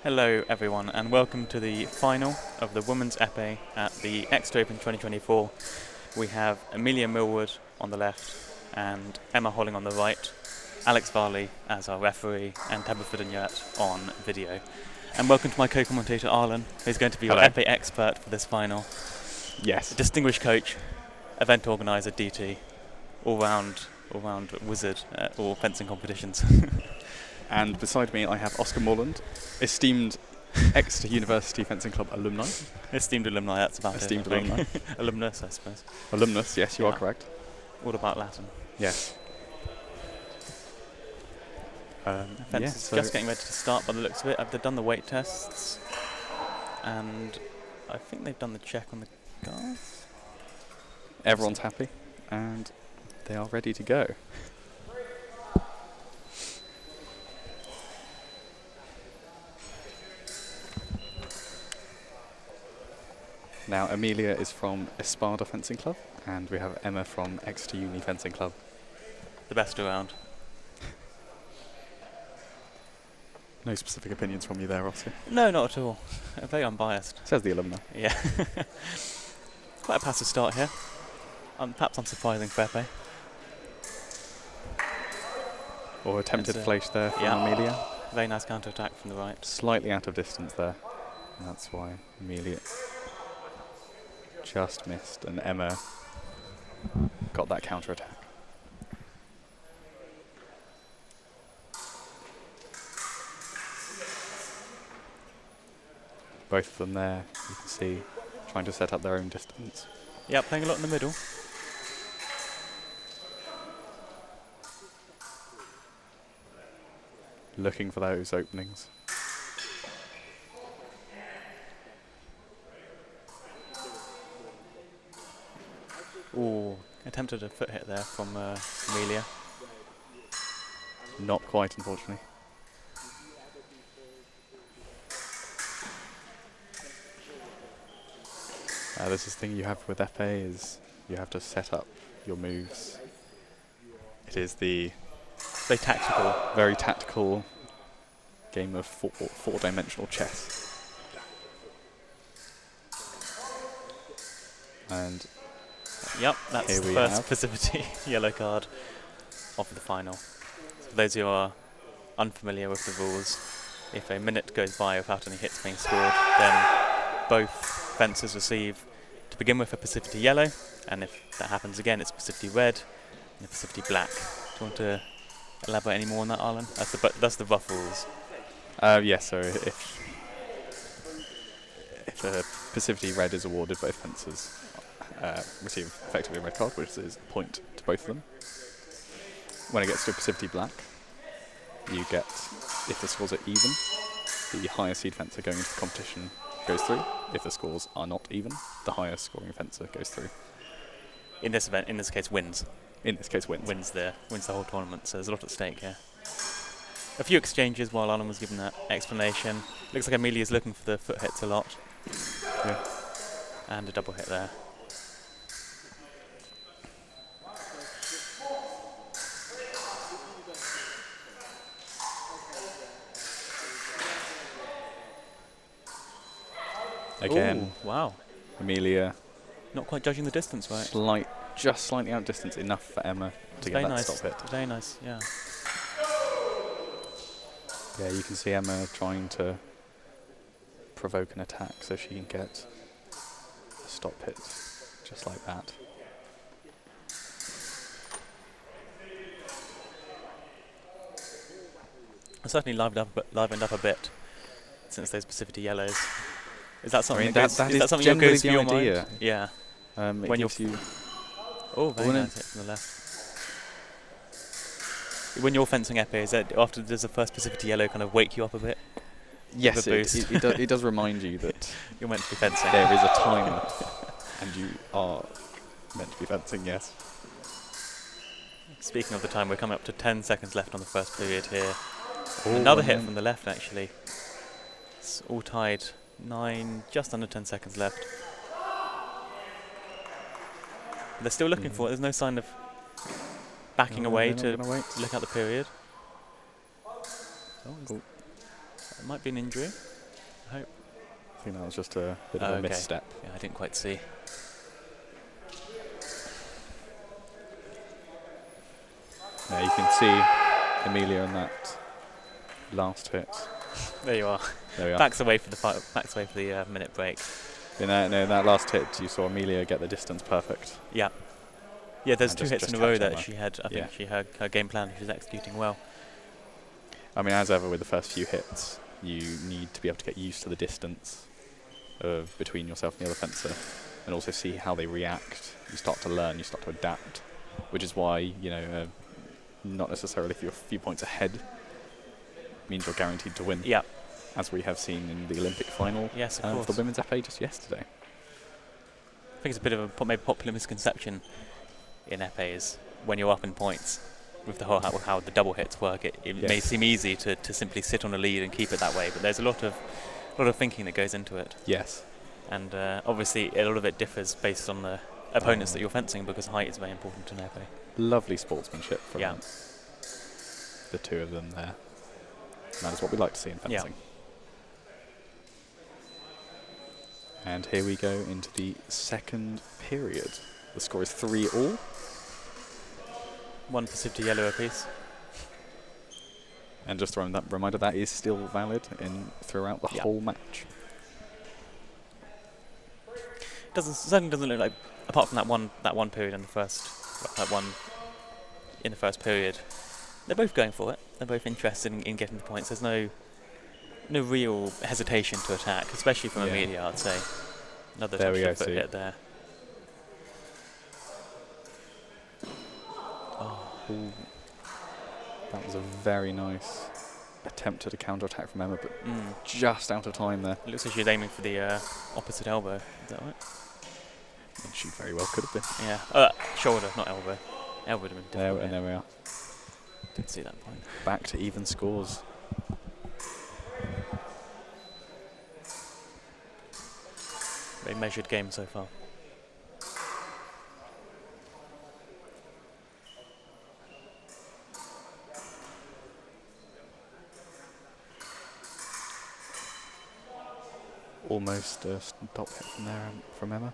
Hello everyone and welcome to the final of the Women's Epee at the Exeter Open 2024. We have Amelia Millward on the left and Emma Holling on the right, Alex Varley as our referee and Tabitha Vigneault on video. And welcome to my co-commentator Arlen, who's going to be your Epee expert for this final. Yes. A distinguished coach, event organiser, DT, all-round wizard at all fencing competitions. And beside me I have Oscar Morland, esteemed Exeter University Fencing Club alumni. Esteemed alumni, that's about Esteemed it. alumni. Alumnus, I suppose. Alumnus, yes, you are correct. All about Latin. Yes. Fence is just getting ready to start by the looks of it. They've done the weight tests, and I think they've done the check on the guards. Everyone's happy, and they are ready to go. Now, Amelia is from Espada Fencing Club, and we have Emma from Exeter Uni Fencing Club. The best around. No specific opinions from you there, Oscar? No, not at all. Very unbiased. Says the alumna. Yeah. Quite a passive start here. Perhaps unsurprising for Epee. Or attempted flash there from Amelia. Very nice counter-attack from the right. Slightly out of distance there, and that's why Amelia just missed, and Emma got that counter-attack. Both of them there, you can see, trying to set up their own distance. Yeah, playing a lot in the middle. Looking for those openings. Ooh, attempted a foot hit there from Amelia. Not quite, unfortunately. This is the thing you have with Epee, is you have to set up your moves. It is the very tactical game of four-dimensional chess. And yep, that's the first passivity yellow card of the final. So for those who are unfamiliar with the rules, if a minute goes by without any hits being scored, then both fencers receive, to begin with, a passivity yellow, and if that happens again, it's passivity red and a passivity black. Do you want to elaborate any more on that, Arlen? That's the rough rules. Yes, so if a passivity red is awarded, both fencers receive effectively a red card, which is a point to both of them. When it gets to a passivity black, you get, if the scores are even, the higher seed fencer going into the competition goes through. If the scores are not even, the highest scoring fencer goes through. In this event, in this case, wins. In this case, wins. Wins the whole tournament, so there's a lot at stake here. A few exchanges while Arlen was giving that explanation. Looks like Amelia's looking for the foot hits a lot. Yeah. And a double hit there. Again, ooh, wow. Amelia. Not quite judging the distance right. Just slightly out of distance, enough for Emma to get that stop hit. Very nice, yeah. Yeah, you can see Emma trying to provoke an attack so she can get a stop hit just like that. I've certainly livened up a bit since those passivity yellows. Is that something that goes through your mind? Yeah. When you very nice hit from the left. When you're fencing Epee, is that after does the first passivity yellow kind of wake you up a bit? Yes, it does remind you that you're meant to be fencing. There is a time, and you are meant to be fencing. Yes. Speaking of the time, we're coming up to 10 seconds left on the first period here. Another hit from the left, actually. It's all tied. Just under 10 seconds left. They're still looking for it. There's no sign of backing away to look at the period. It might be an injury. hope. I think that was just a bit of a misstep. Yeah, I didn't quite see. Now you can see Amelia in that last hit. There you are. There we are. Backs away for the minute break. In that last hit, you saw Amelia get the distance perfect. Yeah. Yeah, there's And two hits just in a row catch that Emma. she had. I think her game plan, she's executing well. I mean, as ever with the first few hits, you need to be able to get used to the distance between yourself and the other fencer, and also see how they react. You start to learn, you start to adapt, which is why, not necessarily if you're a few points ahead means you're guaranteed to win. Yeah. As we have seen in the Olympic final of for women's Epee just yesterday. I think it's a bit of a maybe popular misconception in Epee is when you're up in points with the whole how the double hits work. It may seem easy to simply sit on a lead and keep it that way, but there's a lot of thinking that goes into it. Yes. And obviously a lot of it differs based on the opponents that you're fencing, because height is very important in Epee. Lovely sportsmanship from the two of them there. And that is what we like to see in fencing. And here we go into the second period. The score is 3-all. 1 Passivity yellow apiece. And just a reminder, that is still valid throughout the whole match. Certainly doesn't look like, apart from that one period in the first, in the first period, they're both going for it. They're both interested in getting the points. There's no real hesitation to attack, especially from Amelia, I'd say. Another touch foot hit there. Ooh. That was a very nice attempt at a counter-attack from Emma, but just out of time there. It looks like she was aiming for the opposite elbow. Is that right? And she very well could have been. Yeah. Shoulder, not elbow. Elbow would have been difficult. And there we are. Didn't see that point. Back to even scores. Very measured game so far. Almost a stop hit from there from Emma.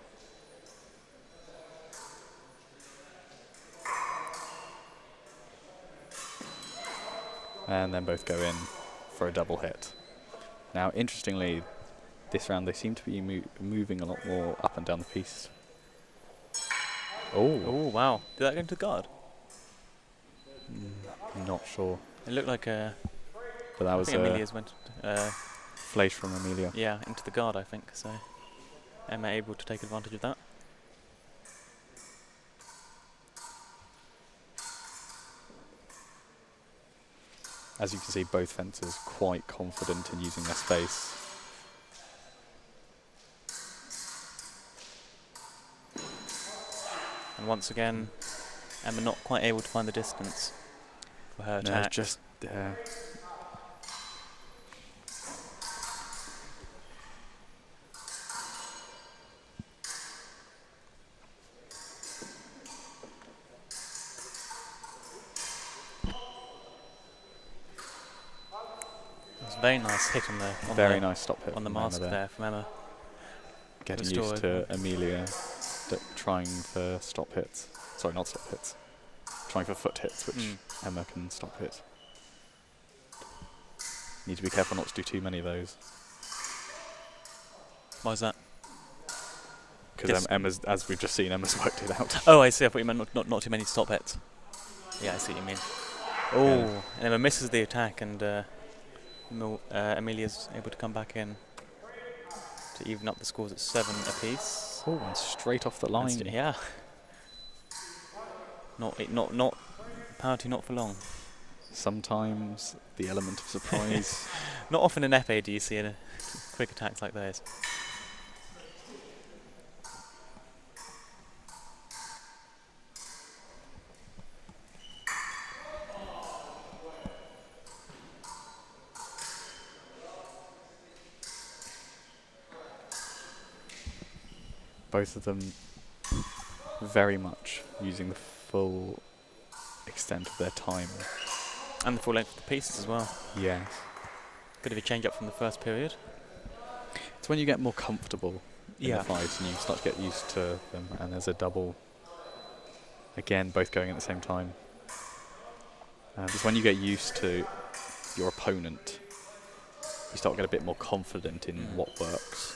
And then both go in for a double hit. Now, interestingly, this round they seem to be moving a lot more up and down the piece. Oh, wow. Did that go into the guard? Not sure. It looked like a... But that was Amelia's went... flash from Amelia. Yeah, into the guard, I think. So Emma able to take advantage of that. As you can see, both fencers quite confident in using their space. And once again, Emma not quite able to find the distance for her attack. No, just very nice hit on the nice stop hit on the mask there from Emma. Getting used to Amelia trying for stop hits. Sorry, not stop hits. Trying for foot hits, which Emma can stop hit. Need to be careful not to do too many of those. Why is that? Because Emma's, as we've just seen, Emma's worked it out. Oh, I see. I thought you meant not too many stop hits. Yeah, I see what you mean. Oh, and Emma misses the attack, and Amelia's able to come back in to even up the scores at 7 apiece. Oh, and straight off the line. Yeah. Not penalty not for long. Sometimes the element of surprise. Not often in Epee do you see quick attacks like those. Both of them very much using the full extent of their time. And the full length of the pieces as well. Yes. Bit of a change up from the first period. It's when you get more comfortable in Yeah. the fight and you start to get used to them, and there's a double. Again, both going at the same time. It's when you get used to your opponent, you start to get a bit more confident in what works,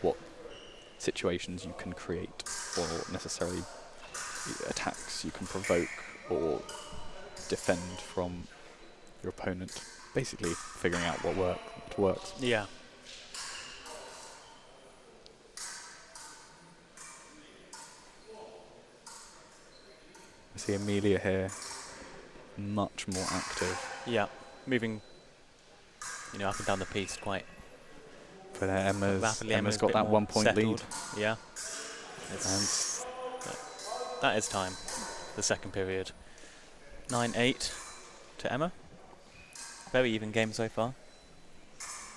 what situations you can create, or necessarily attacks you can provoke or defend from your opponent. Basically, figuring out what works. Yeah. I see Amelia here, much more active. Yeah. Moving, up and down the piece quite But rapidly. Emma's got that 1 point lead. Yeah. That is time. The second period. 9-8 to Emma. Very even game so far.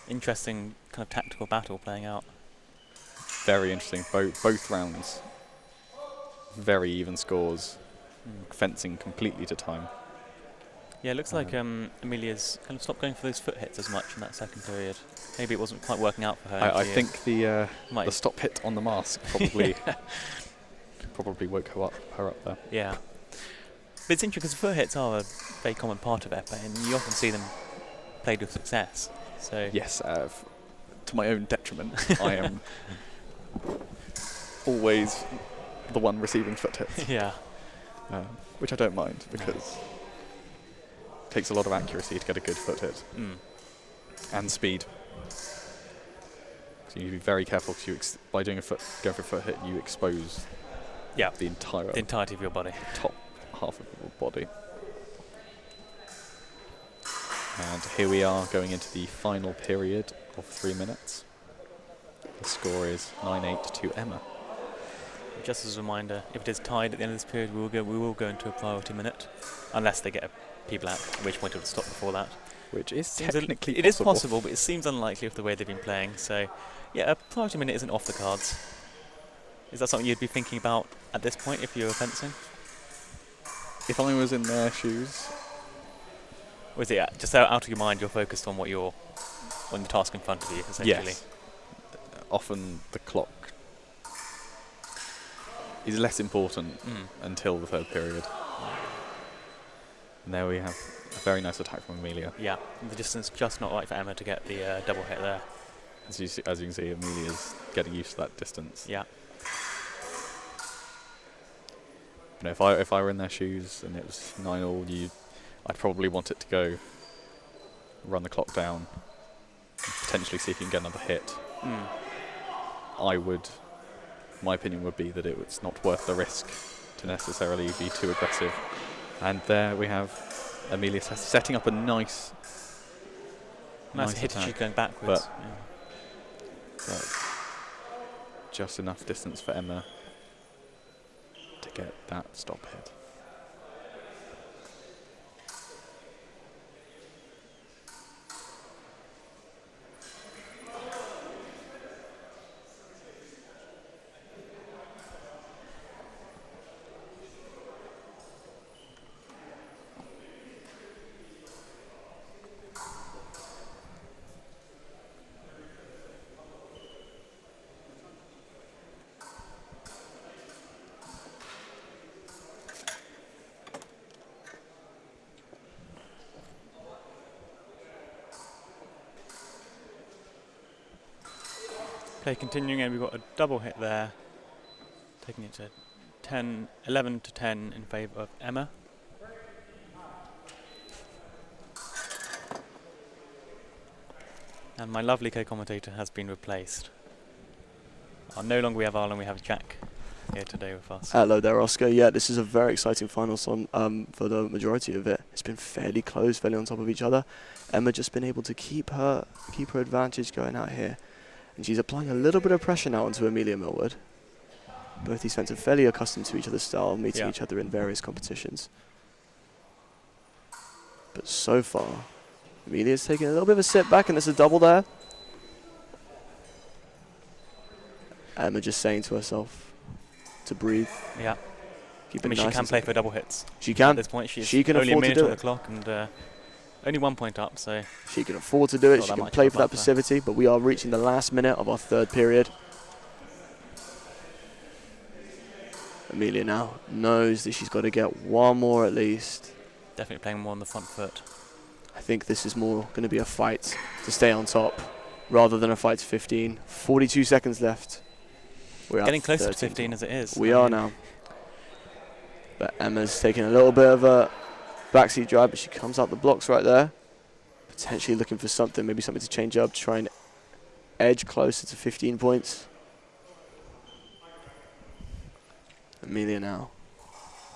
Interesting kind of tactical battle playing out. Very interesting. Both rounds. Very even scores. Fencing completely to time. Yeah, it looks like Amelia's kind of stopped going for those foot hits as much in that second period. Maybe it wasn't quite working out for her. I think the stop hit on the mask probably probably woke her up there. Yeah. But it's interesting because foot hits are a very common part of Epee, and you often see them played with success. So yes, to my own detriment, I am always the one receiving foot hits. Yeah. Which I don't mind because it takes a lot of accuracy to get a good foot hit. And speed. So you need to be very careful because by going for a foot hit, you expose the entirety of your body. Top half of your body. And here we are going into the final period of 3 minutes. The score is 9-8 to Emma. Just as a reminder, if it is tied at the end of this period, we will go into a priority minute, unless they get a P black, at which point it will stop before that. Which is technically It is possible, but it seems unlikely with the way they've been playing. So, yeah, a priority minute isn't off the cards. Is that something you'd be thinking about at this point if you were fencing? If I was in their shoes, or is it just out of your mind? You're focused on on the task in front of you, essentially. Yes. Often the clock is less important until the third period. And there we have a very nice attack from Amelia. Yeah, the distance just not right for Emma to get the double hit there. As you can see, Amelia's getting used to that distance. Yeah. If I were in their shoes and it was 9-all, I'd probably want it to go, run the clock down, potentially see if you can get another hit. My opinion would be that it's not worth the risk to necessarily be too aggressive. And there we have Amelia setting up a nice hit attack. She's going backwards. But just enough distance for Emma to get that stop hit. Okay, continuing, and we've got a double hit there, taking it to 11 to 10 in favour of Emma. And my lovely co-commentator has been replaced. No longer we have Arlen, we have Jack here today with us. Hello there, Oscar. Yeah, this is a very exciting final for the majority of it. It's been fairly close, fairly on top of each other. Emma just been able to keep her advantage going out here. And she's applying a little bit of pressure now onto Amelia Millward. Both these fans are fairly accustomed to each other's style, meeting each other in various competitions. But so far, Amelia's taking a little bit of a step back, and there's a double there. Emma just saying to herself to breathe. Yeah. Keep I mean, it nice. she can play for double hits. She can. At this point, she can only a afford to minute do on it. the clock, and Only 1 point up, so She can afford to do it. Not She that can much play of a for that buffer. passivity, but we are reaching the last minute of our third period. Amelia now knows that she's got to get one more at least. definitely playing more on the front foot. I think this is more going to be a fight to stay on top rather than a fight to 15. 42 seconds left. We're Getting at closer to 13 15 as it is. We are now. But Emma's taking a little bit of a backseat drive, but she comes out the blocks right there. Potentially looking for something, maybe something to change up, try and edge closer to 15 points. Amelia now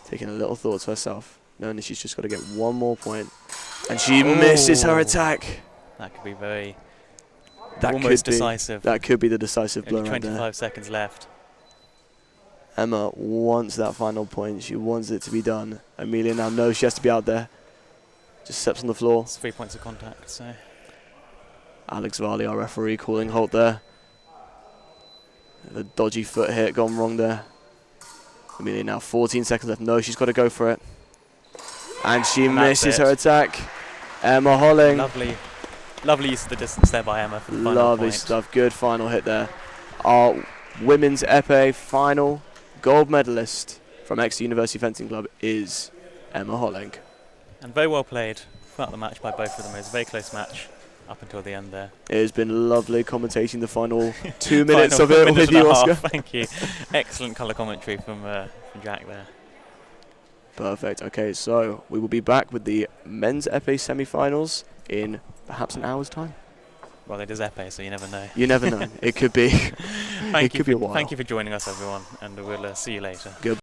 taking a little thought to herself, knowing that she's just got to get one more point. And she misses her attack. That could be very That almost could be decisive. That could be the decisive blow Only right there. 25 seconds left. Emma wants that final point. She wants it to be done. Amelia now knows she has to be out there. Just steps on the floor. It's 3 points of contact, so Alex Varley, our referee, calling halt there. The dodgy foot hit gone wrong there. Amelia now 14 seconds left. No, she's got to go for it. And she misses her attack. Emma Holling. Lovely use of the distance there by Emma for the final Lovely point. stuff. Good final hit there. Our women's Epee final gold medalist from Exeter University Fencing Club is Emma Holling. And very well played throughout the match by both of them. It was a very close match up until the end there. It has been lovely commentating the final 2 minutes Final of it minute with and a you, half, Oscar. Thank you. Excellent colour commentary from Jack there. Perfect. Okay, so we will be back with the men's Epee semi-finals in perhaps an hour's time. Well, it is Epee, so you never know. You never know. It could be. Thank It could be a while. Thank you for joining us, everyone, and we'll see you later. Good.